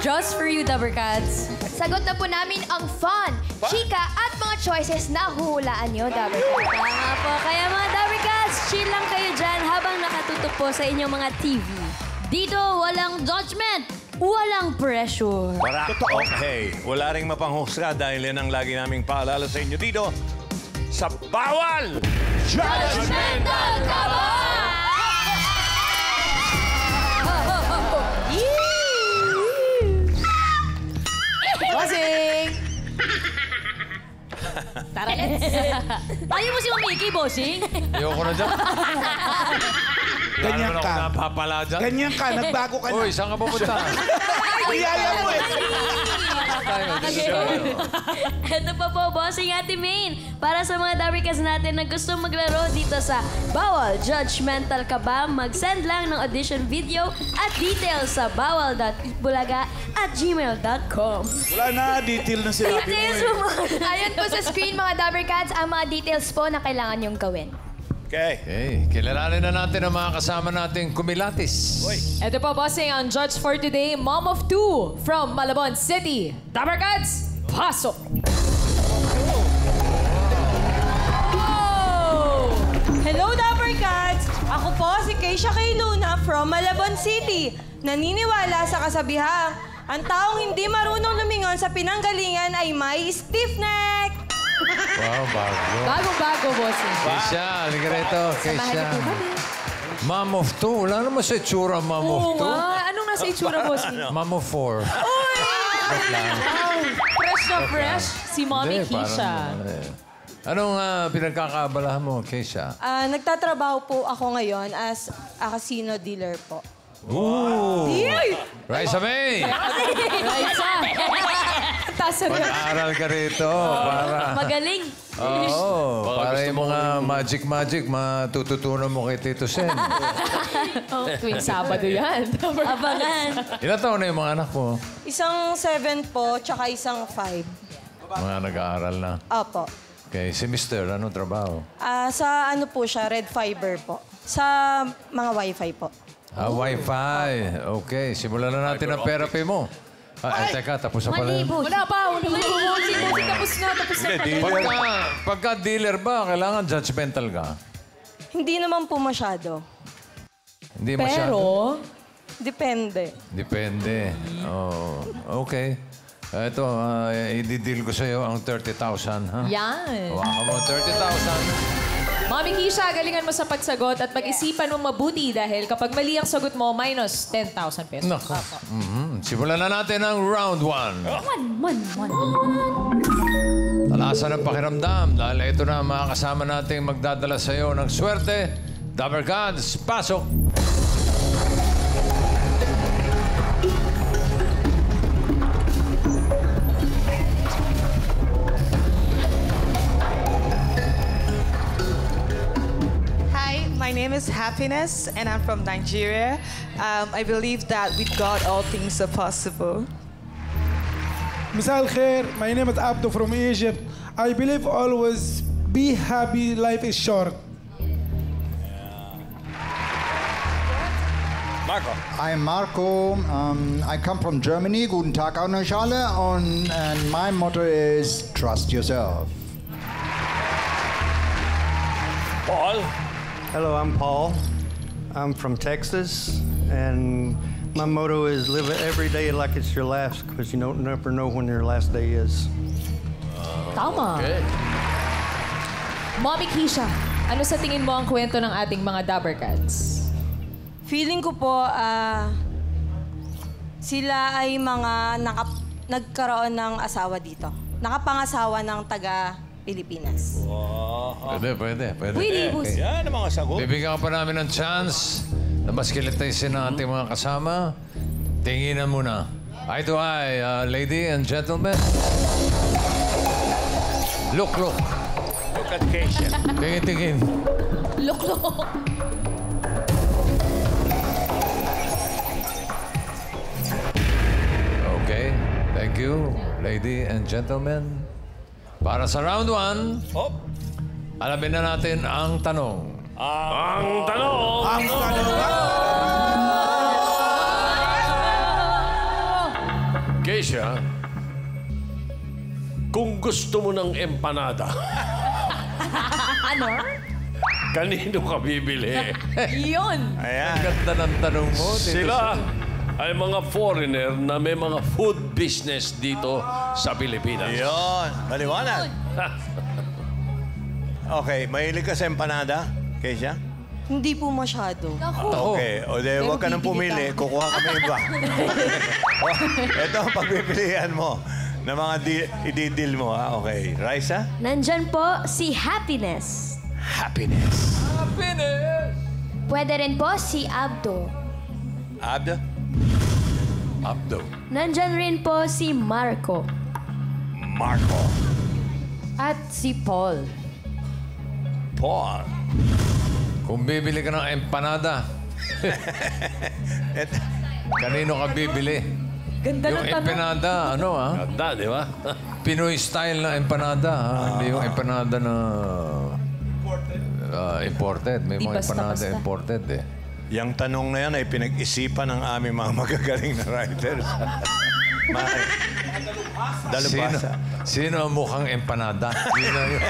just for you, Dabbercats. Sagot na po namin ang fun, chika at mga choices na huhulaan nyo, Dabbercats. Tama po. Kaya mga Dabbercats, chill lang kayo dyan habang nakatutok po sa inyong mga TV. Dito, walang judgment, walang pressure. Okay, wala ring mapanghusga dahil yan ang lagi naming paalala sa inyo dito sa Bawal Judgmental ka ba? Bossing! Tara, let's. Ayaw mo si Mamiki, bossing? Ayoko na dyan. Ganyan Wala naman ka. ako napapala dyan. Ganyan ka, nagbago ka na. Uy, saan ka pupunta? Iyaya mo eh. Ito pa po, bossing Ate Main. Para sa mga Dabbercats natin na gusto maglaro dito sa Bawal Judgmental Ka Ba, mag-send lang ng audition video at details sa bawal.itbulaga@gmail.com. Wala na, detail na sinabi mo Details eh. mo. Ayon po sa screen, mga Dabbercats, ang mga details po na kailangan nyong gawin. Okay. Okay, kilalanin na natin ang mga kasama nating kumilatis. Ito po, bossing, ang judge for today, Mom of Two from Malabon City. Dabbercats, pasok! Oh! Hello, Dabbercats! Ako po si Keisha Kay Luna from Malabon City. Naniniwala sa kasabihang, ang taong hindi marunong lumingon sa pinanggalingan ay may stiff neck. Wow, bago. Bagong-bago, bossing. Keisha, halika rito. Keisha. Mom of two. Wala naman sa itsura, Mom of Oo two. nga. Anong nasa itsura, bossing? Mom of four. Fresh na fresh. Si Mommy Hindi, Keisha. Anong pinagkakaabalahan mo, Keisha? Nagtatrabaho po ako ngayon as a casino dealer po. Ooh! Raisa May! Raisa. Tasa na. Pag-aaral ka rito para... Magaling. Oo, para yung mga magic matututunan mo kay Tito Sen. Tuwing Sabado yan. Abangan. Ilan taon na yung mga anak mo? Isang 7 po, tsaka isang 5. Mga nag-aaral na. Opo. Okay, si Mister, anong trabaho? Sa ano po siya, red fiber po. Sa mga wifi po. Wi-Fi. Okay, simulan na natin ang therapy mo. Teka, tapos na pala. Mali, boss. Wala pa. Bossing, tapos na pala. Pagka dealer ba, kailangan judgmental ka? Hindi naman po masyado. Hindi masyado. Pero, Depende. Depende. Oh, okay. Ito, i-deal ko sa'yo ang 30,000, ha? yan. Hawakan mo, 30,000. Mami Keisha, galingan mo sa pagsagot at pag-isipan mo mabuti dahil kapag mali ang sagot mo, minus 10,000 pesos. Nako. Simulan na natin ang round 1. Talasan ang pakiramdam dahil ito na ang mga kasama nating magdadala sa iyo ng swerte. Dabbercats, pasok! Hi, my name is Happiness, and I'm from Nigeria. I believe that with God, all things are possible. Misal Khair, my name is Abdo from Egypt. I believe always be happy, life is short. Marco. I'm Marco. I come from Germany. Guten Tag auch noch alle. And my motto is trust yourself. Paul. Hello, I'm Paul. I'm from Texas, and my motto is live every day like it's your last, because you don't never know when your last day is. Tama. Okay. Mommy Keisha, ano sa tingin mo ang kwento ng ating mga Dabbercats? Feeling ko po, sila ay mga nagkaroon ng asawa dito. Nakapangasawa ng taga-Pilipinas. Pwede. boss. Yan ang mga sagot. Bibigyan ka pa namin ng chance na mas kilitisin ang ating mga kasama. Tinginan muna. Eye to eye, lady and gentlemen. Look. Look at Keisha. Tingin. Look. Okay. Thank you, lady and gentlemen. Para sa round 1, Oh. alamin na natin ang tanong. Ang tanong. Ang tanong Keisha, kung gusto mo ng empanada, Ano? kanino ka bibili? Yun. Ayan. Ang ganda ng tanong mo. Sila ay mga foreigner na may mga food business dito sa Pilipinas. Yun. Maliwanag. Okay, mahilig ka sa empanada, Keisha? Hindi po masyado. Okay, o de, huwag ka nang pumili. Kukuha kami iba. Ito ang pagpipilian mo na mga ididil mo. Ha? Okay, Raisa? Nandyan po si Happiness. Happiness. Pwede rin po si Abdo. Abdo? Abdo. Nandyan rin po si Marco. Marco. At si Paul. Paul. Kung bibili ka ng empanada, kanino ka bibili? Ganda Yung ng tanong. empanada, ano Ganda, di ba? Pinoy style na empanada, Hindi yung empanada na imported. May Di mga empanada basta-basta. imported eh. Yang tanong na yan ay pinag-isipan ng aming mga magagaling na writers. Dalubhasa. Sino ang mukhang empanada? Yun lang yun.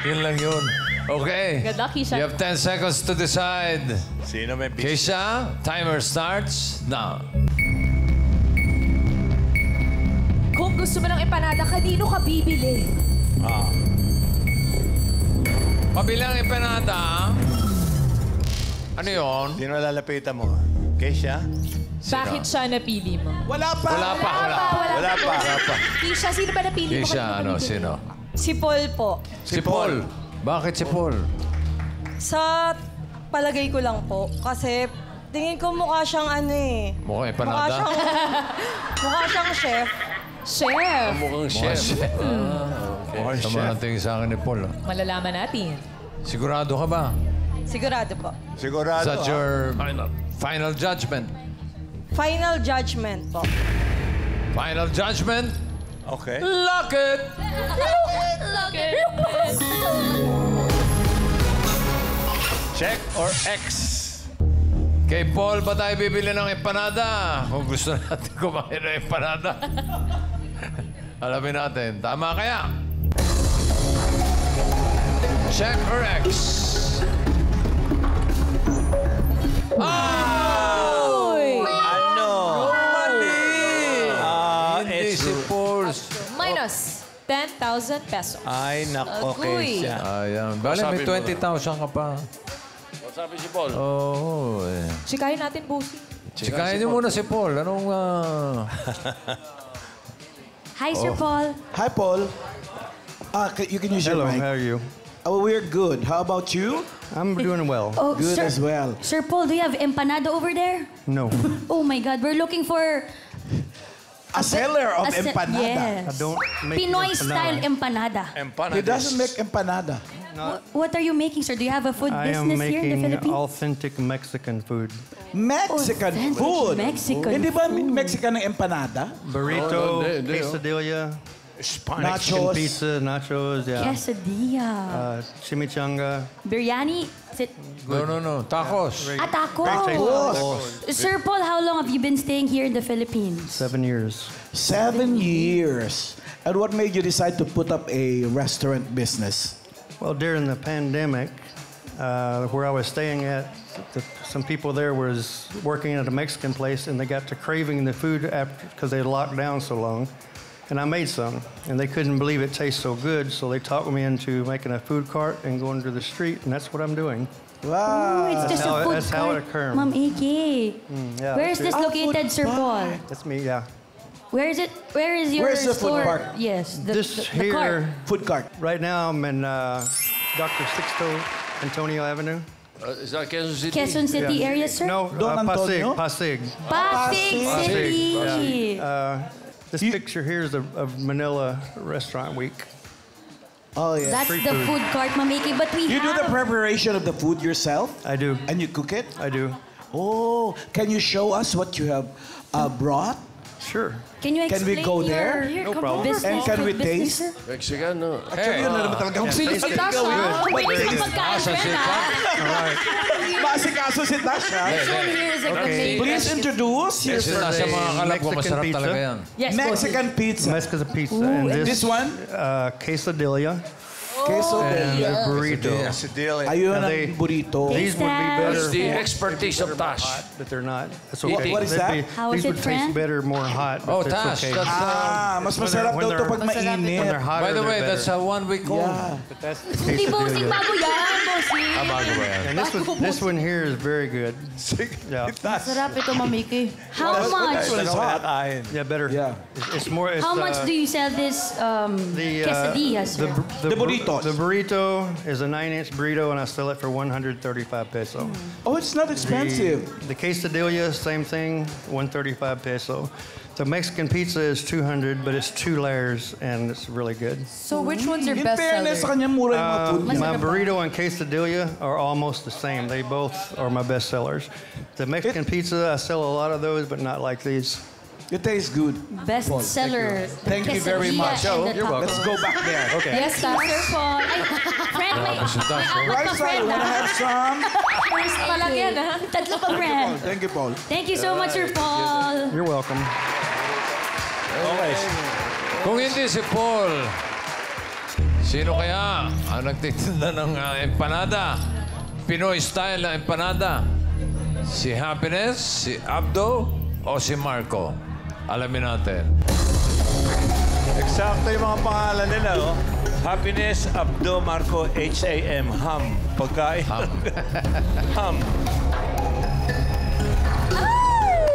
Yun lang yun. Okay. Good luck, Keisha. You have 10 seconds to decide. Sino may piece? Keisha, timer starts now. Kung gusto mo ng empanada, kanino ka bibili? Pabilang empanada. Ano yun? Sino lalapitan mo? Keisha? Bakit siya napili mo? Wala pa. Wala pa. Keisha, sino ba napili mo? Keisha, Kanino ka bibili? sino? Si Paul po. Si Paul. Bakit si Paul? Sa palagay ko lang po. Kasi tingin ko mukha siyang ano eh. Mukhang empanada? Mukha siyang chef. Chef. Mukhang Mukhang chef. chef. Okay, Tama ang tingin sa akin ni Paul. Malalaman natin. Sigurado ka ba? Sigurado po. Sigurado. Is that your final judgment? Final judgment po. Final judgment? Okay. Lock it! Check or X? Kay Paul ba tayo bibili ng empanada? Kung gusto natin kumain ng empanada. Alamin natin. Tama kaya? Check or X? Ano? Mali! Hindi It's si Paul. Minus 10,000 pesos. Ay, nako, Agoy. Keisha. Ayan. Bale, may 20,000 ka pa. Sabi si Paul. Oo. Eh. Chikahin natin, Bossy. Chikahin niyo muna si Paul. Anong... Hi, Sir Paul. Hi, Paul. You can use Hello, your mic. how are you? Oh, we're good. How about you? I'm doing well. Oh, Good Sir, as well. Sir Paul, do you have empanada over there? No, Oh my God, we're looking for A seller of a se- empanada. I Yes. don't make Pinoy empanada. style empanada. Empanada. He doesn't make empanada. What are you making, sir? Do you have a food I am business here in the making Philippines? authentic Mexican food. Mexican Authentic food. Mexican Hindi ba food. Mexican ng empanada? Burrito, hindi, quesadilla, Spanish. Mexican Nachos. pizza, nachos, yeah. Quesadilla. Chimichanga. Biryani. No. Tacos. Tacos. Sir Paul, how long have you been staying here in the Philippines? 7 years. 7 years. And what made you decide to put up a restaurant business? Well, during the pandemic, where I was staying at, some people there was working at a Mexican place, and they got to craving the food because they locked down so long. And I made some, and they couldn't believe it tastes so good, so they talked me into making a food cart and going to the street, and that's what I'm doing. Oh, it's just a food That's how it cart. occurred. Ma'am AK. Yeah, Where is this located, Sir Paul? That's me, yeah. Where is it? Where is your Where's the food store? cart? Yes, the This cart. here, Food cart. right now, I'm in Dr. Sixto Antonio Avenue. Is that Quezon City? Quezon City Yeah. area, sir? No, Don Antonio? Pasig. Pasig City. This picture here is of Manila Restaurant Week. Oh, yeah. That's Free the food. food cart, Mamiki. But we You do have... the preparation of the food yourself? I do. And you cook it? I do. Oh, can you show us what you have brought? Sure. Can you Can we explain go there? your No problem. business? And can we business, taste? sir? Mexican, no? Actually, yun na naman talaga ang sila. Si Tash, ha? Bilis ang pagkain, friend, ha? Masikaso si Tash, ha? This one here is like the main. Please introduce Yes, your nasa mga kalab ko, Mexican masarap pizza. talaga yan. Yes, boss. Mexican pizza. Mexican pizza. And This one? Quesadilla Queso and del. a burrito. Ayun Now ang they- burrito. These would be What's the better, expertise of Tash? but they're not. That's What- okay. what is They'd that? How is these it, would taste friend? better, more hot. Oh, but Tash, it's okay. that's, Mas masarap when daw to they're- pag when mainit. they're hotter, by the way, they're that's better. a 1 week old. Yeah. But that's the Hindi, bossing, quesadilla. bago yan, bossing. Bago ba yan? And this one here is very good. Yeah, Sarap ito, Mamiki. How much? It's hot. yeah, better. Yeah. It's more. It's, How much do you sell this quesadillas, sir? The burritos. The burrito is a 9-inch burrito, and I sell it for 135 peso. Oh, it's not expensive. The quesadilla, same thing, 135 peso. The Mexican pizza is 200, but it's 2 layers, and it's really good. So which one's your In best fairness, sa seller? kanya mura yung mga food. My burrito and quesadilla are almost the same. They both are my best sellers. The Mexican pizza, I sell a lot of those, but not like these. It tastes good. Best seller. Thank you very much. You're welcome. Let's go back there. Okay. Yes, Tash. Sir Paul. Ay, friend, may si Tash, oh. apat pa Right side, friend, wanna ha? have some? First Pa lang yan, ha? Tatlo pa friend. Thank you, Paul. Thank you so much, Sir Paul. You're welcome. Okay. Kung hindi si Paul, sino kaya ang nagtitinda ng empanada? Pinoy style na empanada? Si Happiness, si Abdo, o si Marco? Alamin natin. Eksakto yung mga pangalan nila, oh. Happiness, Abdo, Marco, H-A-M, Ham. Pagkain. Ham.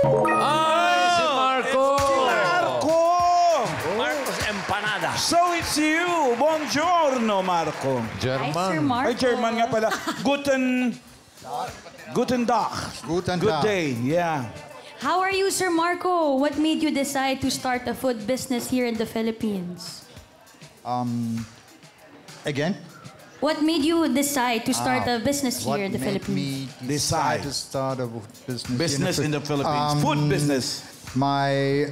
Ay, si Marco! Marco! Marco's Empanada. So it's you. Buongiorno, Marco. Hi, Sir German. Marco. Ay, German nga pala. Guten Tag. Guten Good Tag. day. Yeah. How are you, Sir Marco? What made you decide to start a food business here in the Philippines? Again? What made you decide to start a business What here in the made Philippines? me Decide. decide to start a business, Business in the Philippines. Food business. My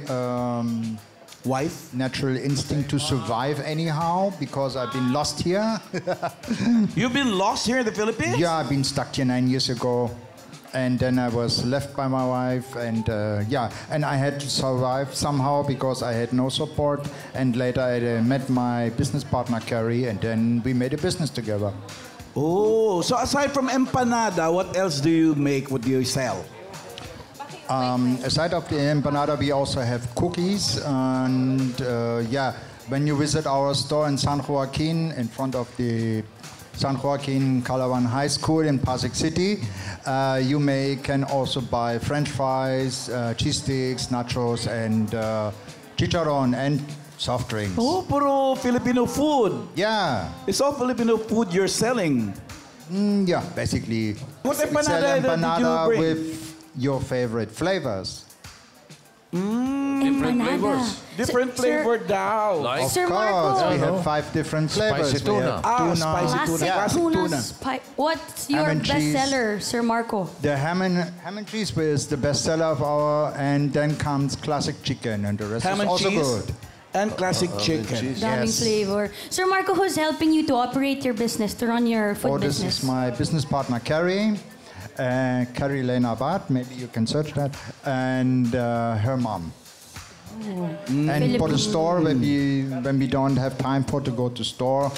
Wife? natural instinct to survive anyhow, because I've been lost here. You've been lost here in the Philippines? Yeah, I've been stuck here 9 years ago. And then I was left by my wife, and and I had to survive somehow because I had no support. And later I met my business partner, Carrie, and then we made a business together. Oh, so aside from empanada, what else do you make? What do you sell? Aside of the empanada, we also have cookies. And when you visit our store in San Joaquin, in front of the San Joaquin Calavan High School in Pasig City, you can also buy French fries, cheese sticks, nachos, and chicharron and soft drinks. Oh, puro Filipino food. Yeah, It's all Filipino food you're selling. yeah, basically. What We empanada sell did you empanada bring? with your favorite flavors. Different flavors. Different flavor daw. Like? Sir Of course, Marco. we have 5 different flavors. Spicy We tuna. have tuna, Spicy tuna. Classic Classic tuna. tuna. What's your Ham and best cheese. seller, Sir Marco? The ham and cheese is the best seller of our, and then comes classic chicken, and the rest Ham is and also cheese good. and classic chicken. Daming Yes. flavor. Sir Marco, who's helping you to operate your business, to run your food This business? is my business partner, Carrie. Carrie Lena Abad, maybe you can search that, and her mom. And for the store, when we don't have time to go to store,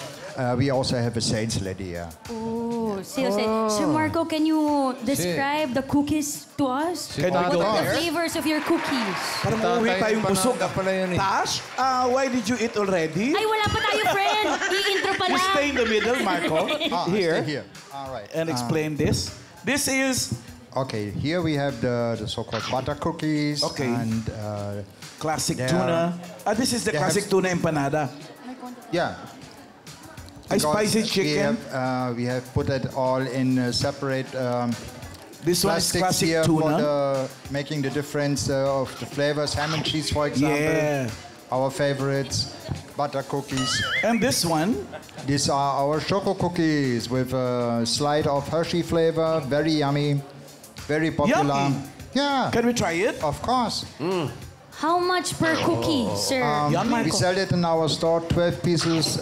we also have a sales lady here. Oh, Sir Marco, can you describe the cookies to us? Can we What go are the there? flavors of your cookies? Parang uuwi tayong busog. pala yun eh. Tash, why did you eat already? Ay, wala pa tayo, friend. I-intro pa You lang. stay in the middle, Marco. Here. Stay here. All right. And explain this. This is Okay, here we have the so-called butter cookies. Okay. And classic They tuna. This is the they classic have- tuna empanada. yeah. A spicy Because chicken. We have put it all in separate This one is plastics classic here for tuna. making the difference of the flavors. Ham and cheese, for example. Yeah. Our favorites. Butter cookies. And this one, These are our choco cookies with a slide of Hershey flavor. Very yummy. Very popular. Yummy. Yeah. can we try it? Of course. How much per cookie, sir? We sell it in our store 12 pesos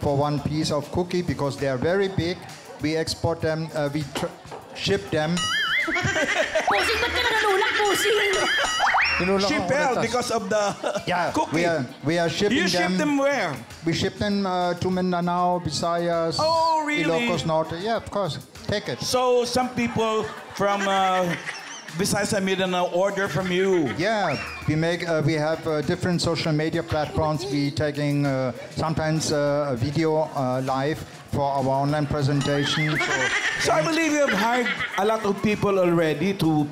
for one piece of cookie because they are very big. We export them, ship them. Pusing, ba't ka nananulak, pusing? Shipper because of the cookie. We are shipping You ship them where? We ship them to Mindanao, Visayas, Oh, really? Ilocos Norte. Yeah, of course. Take it. So some people from Visayas and Mindanao order from you. Yeah, we have different social media platforms. We taking sometimes a video live for our online presentation. So I believe you have hired a lot of people already to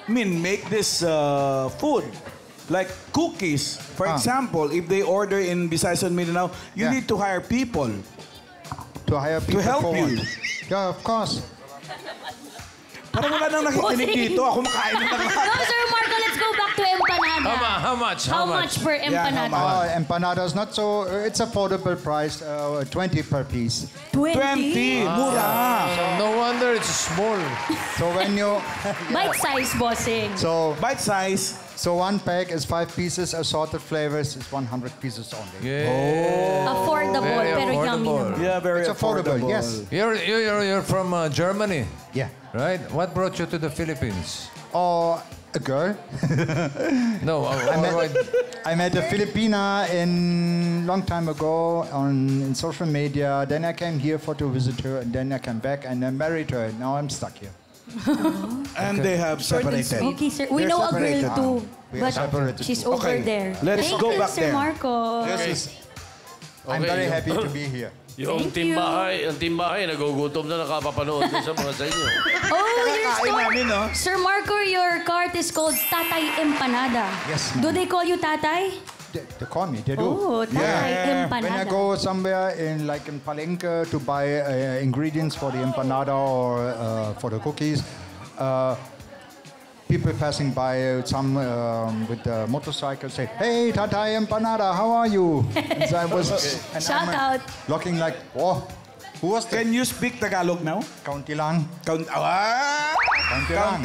make this food. Like cookies, for example, if they order in Visayas and Mindanao, you need to hire people. To hire people to help for you. what? Yeah, of course. Parang wala nang nakikinig dito. Ako makain na lang. No, Sir Marco, let's go back to empanada. How much? How much per empanada? Empanadas not so. It's affordable price. 20 per piece. 20. Mura. No wonder it's small. So when you Bite size, bossing. so Bite size. so one pack is 5 pieces. Assorted flavors is 100 pieces only. Affordable, Very pero yummy affordable. naman. Yeah, very It's affordable. Yes. You're from Germany, Yeah. right? What brought you to the Philippines? Or a girl. No, I met a Filipina in long time ago in social media. Then I came here to visit her, and then I came back and I married her. Now I'm stuck here. And they have separated. Okay, sir. We They're know a separated. girl too. We are But separated she's too. over there. Let's Thank go you, back Sir there. Marco. I'm very happy to be here. Yung Thank you. timbahay, nagugutom na nakapapanood din sa mga sa inyo. Oh, your store. namin, no? Sir Marco, your cart is called Tatay Empanada. Yes, ma'am. Do they call you Tatay? They call me. They do. Oh, Tatay Empanada. When I go somewhere in Palenque to buy ingredients for the empanada or for the cookies, people passing by, some with the motorcycle say, "Hey, Tatay Empanada, how are you?" And so I was, and Shout I'm out. looking like, "Oh, who was that?" Can you speak Tagalog now? Kaunti lang. Kaunti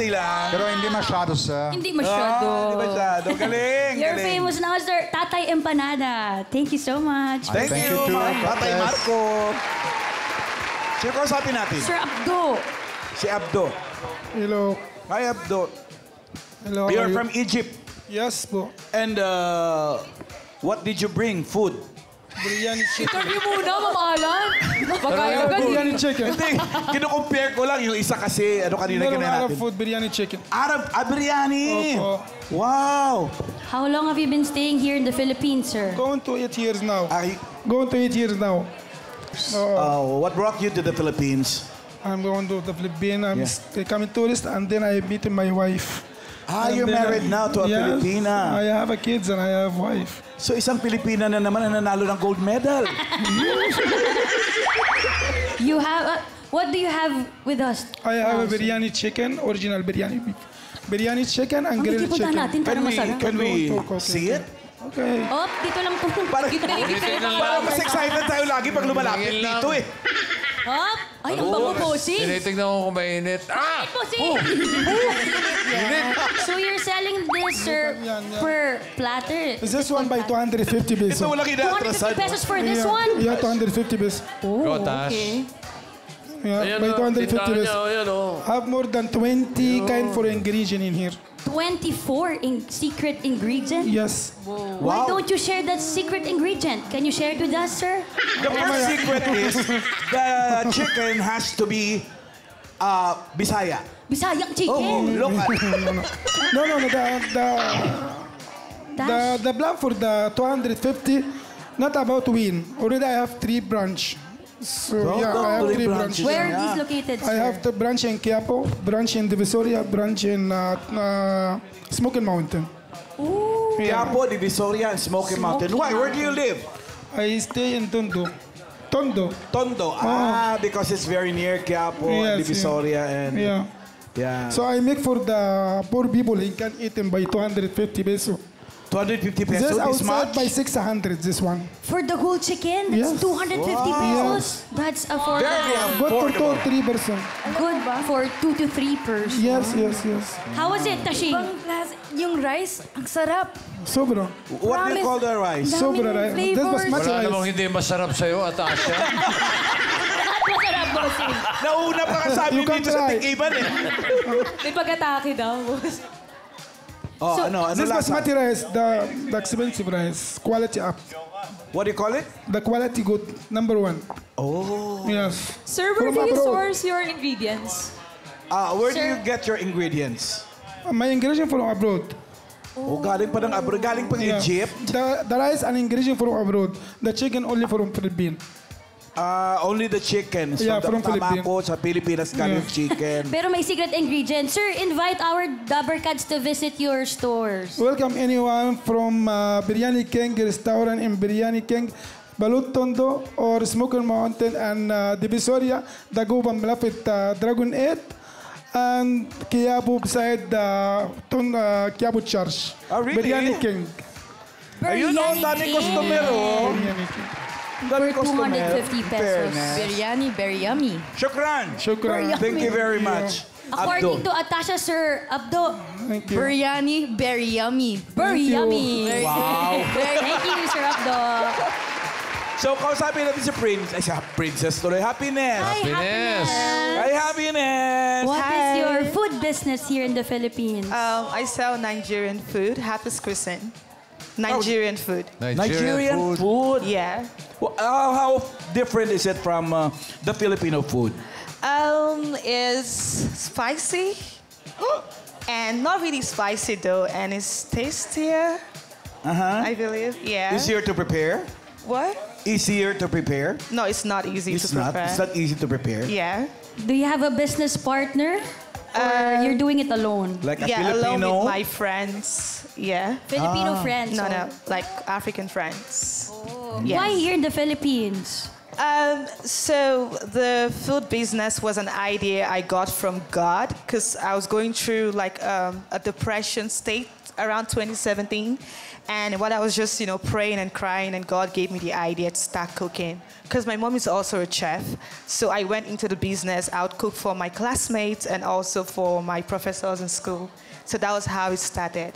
lang. Pero hindi masyado, sir. Hindi masyado. Hindi masyado. Galing. You're galing. famous now, sir. Tatay Empanada. Thank you so much. Thank you, too. Tatay Marco. Sino kausapin natin? Sir Abdo. Si Abdo. Hello. Hi, Abdo. Hello. You're how are you? from Egypt. Yes po. And what did you bring? Food? Biryani chicken. Interview muna, Ma'am Alan. Magkaya agad. Biryani chicken. Hindi, kino-compare ko lang yung isa kasi, kanina Meron kinaya Arab natin. food, biryani chicken. Biryani! Opo. Wow! How long have you been staying here in the Philippines, sir? Going to 8 years now. Ay, Going to 8 years now. what brought you to the Philippines? I'm going to the Philippines. I'm coming tourist, and then I meet my wife. And You're then married now to a yes, Filipina. I have a kids and I have wife. So isang Pilipina na naman ang nanalo ng gold medal. You have... what do you have with us? I have a biryani chicken, original biryani beef. Biryani chicken and grilled Iputan chicken. natin para masarap. Can we see it? Okay. Oh, dito lang po. Parang mas excited tayo lagi pag lumalapit dito eh. Oh, ay, ang bango, bossing. Tinitignan ko kung mainit. Ah! Bossing! So you're selling this, sir, per platter? Is this one by 250 pesos? Ito walang 250 pesos for this one? Yeah, 250 pesos. Oh, Gotas. okay. Yeah, by 250 pesos. Have more than 20 kind for ingredient in here. 24 secret ingredient? Yes. Why don't you share that secret ingredient? Can you share it with us, sir? The first secret is the chicken has to be Bisaya. Bisayang chicken? Look at No. The plan for the 250, not about win. Already I have 3 branch. So yeah, I have 3 branches. Where are these located, sir? I have the branch in Quiapo, branch in Divisoria, branch in Smoky Mountain. Ooh. Quiapo, Divisoria, and Smoky Mountain. Why? Where do you live? I stay in Tondo. Tondo. Because it's very near Quiapo, Yes, Divisoria, and Yeah. So I make for the poor people, he can eat them by 250 pesos. 250 pesos Just is outside much? by 600, this one. For the whole chicken, that's Yes. 250 pesos. That's affordable. Very Good for affordable. 2 3 person. Good for 2 to 3 persons. Yes, yes, yes. How was it, Tashi? Yung rice, ang sarap. Sobra. What do you call the rice? Sobra, right? This was much Wala rice. namang hindi masarap sa'yo, Atasha. Masarap, bossing. Nauna pa ka sa amin You can dito sa try. Tikiban eh. May pag-atake daw. Oh, ano This lasa? basmati rice, the expensive rice, quality up. What do you call it? The quality good, number 1. Oh. Yes. Sir, where From do you abroad. source your ingredients? Where do you get your ingredients? My ingredient from abroad. Oh, galing pa ng abroad. Galing pang Yeah. Egypt? The rice and ingredient from abroad. The chicken only from Philippines. Only the chicken. So, Yeah, from tama Philippines. ko, sa Pilipinas galing chicken. Pero may secret ingredient. Sir, invite our Dabbercats to visit your stores. Welcome anyone from Biryani King restaurant in Biryani King, Balut Tondo or Smoker Mountain and Divisoria, Daguban Malapit, Dragon 8, and Quiapo beside Quiapo Church. Oh, really? Biryani King. Ayun, ang daming customer, oh. Biryani King. Ang daming customer. 250 pesos. Fairness. Biryani, very yummy. Shukran. Shukran. Thank you very much. According Abdo. to Atasha, Sir Abdo, Thank you. Biryani, very yummy. very you. yummy. Wow. Thank you, Sir Abdo. So, kausapin natin si Prince. Ay, si Princess tuloy. Happiness. Happiness. Hi, Happiness. What is your food business here in the Philippines? I sell Nigerian food, Happy's Cuisine. Nigerian food. Nigerian food. Yeah. Well, how different is it from the Filipino food? Is spicy and not really spicy though, and it's tastier. I believe. Yeah. Easier to prepare? What? Easier to prepare? No, it's not easy It's to not. prepare. It's not easy to prepare. Yeah. Do you have a business partner? Or you're doing it alone? Like a Yeah, along Filipino. with my friends. Yeah. Filipino friends? No, or- no, like African friends. Why here in the Philippines? So the food business was an idea I got from God because I was going through like a depression state around 2017. And while I was just, praying and crying, and God gave me the idea to start cooking. Because my mom is also a chef. So I went into the business. I would cook for my classmates and also for my professors in school. So that was how it started.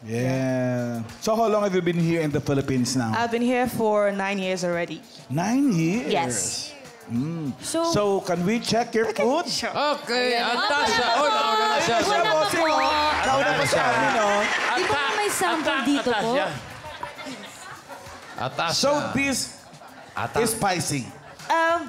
Yeah. So how long have you been here in the Philippines now? I've been here for 9 years already. 9 years? Yes. So can we check your food? Sure. Okay, Atasha. Oh, nauna na siya. Wala pa po. Nauna pa sa amin, oh. Di ba may sample dito po? Atasha. So this is spicy.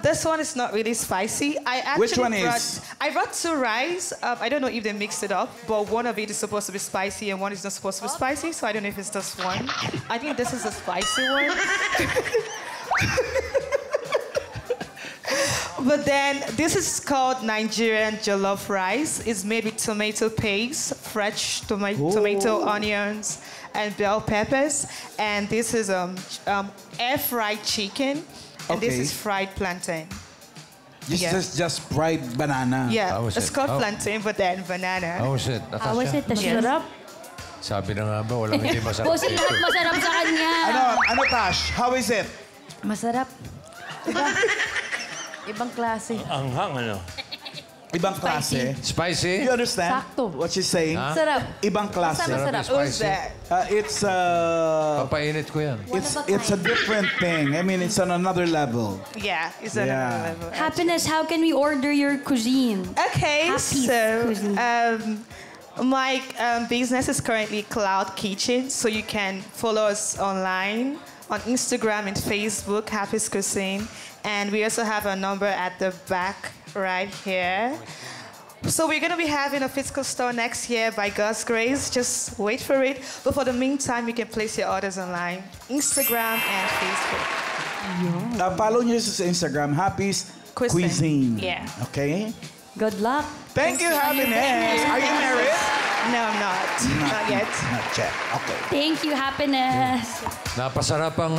This one is not really spicy. I actually Which one is? I brought 2 rice. I don't know if they mixed it up, but one of it is supposed to be spicy and one is not supposed to be spicy. So I don't know if it's just one. I think this is the spicy one. But then this is called Nigerian jollof rice. It's made with tomato paste, fresh tomato, onions, and bell peppers. And this is air fried chicken. And this Okay. is fried plantain. This Yeah. is just fried banana. Yeah, How is it's it? called How- plantain, but then banana. How was it, Atasha? How was it? Sarap? Sabi na nga ba, walang hindi masarap Bossing dito. lahat masarap sa kanya. Ano Tash? How is it? Masarap. Ibang klase. Anghang, ano? Ibang klase. Spicy? You understand Sakto. what she's saying? Ha? Sarap. Ibang klase. Masarap. Who's Spicy. that? It's Papainit ko yan. it's a different thing. I mean, it's on another level. Yeah, it's Yeah. another level. Happiness, how can we order your cuisine? Okay, Happy's so Cuisine. my business is currently Cloud Kitchen, so you can follow us online on Instagram and Facebook, Happy's Cuisine, and we also have a number at the back right here. So we're going to be having a physical store next year by God's grace. Just wait for it. But for the meantime, you can place your orders online, Instagram and Facebook. Follow nyo sa Instagram, Happy's Cuisine. Cuisine. Yeah. Okay? Good luck. Thank you, Happiness. Are you married? No, I'm not. Not yet. Not yet. Okay. Thank you, Happiness. Napasarap ang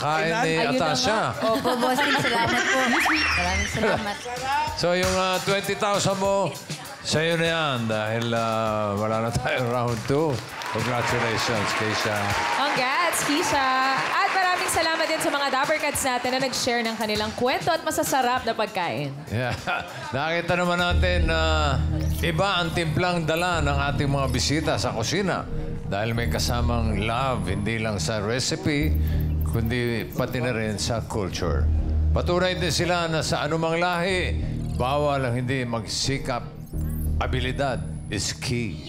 kain ni Ayun na Atasha. nga. Opo, bossing. Salamat po. Maraming salamat. So yung 20,000 mo, sa'yo na yan dahil wala na tayong round 2. Congratulations, Keisha. Congrats, Keisha. At maraming salamat din sa mga Dapper Cats natin na nag-share ng kanilang kwento at masasarap na pagkain. Yeah. Nakita naman natin na iba ang timplang dala ng ating mga bisita sa kusina. Dahil may kasamang love, hindi lang sa recipe, kundi pati na rin sa culture. Patunay din sila na sa anumang lahi, bawal ang hindi magsikap. Abilidad is key.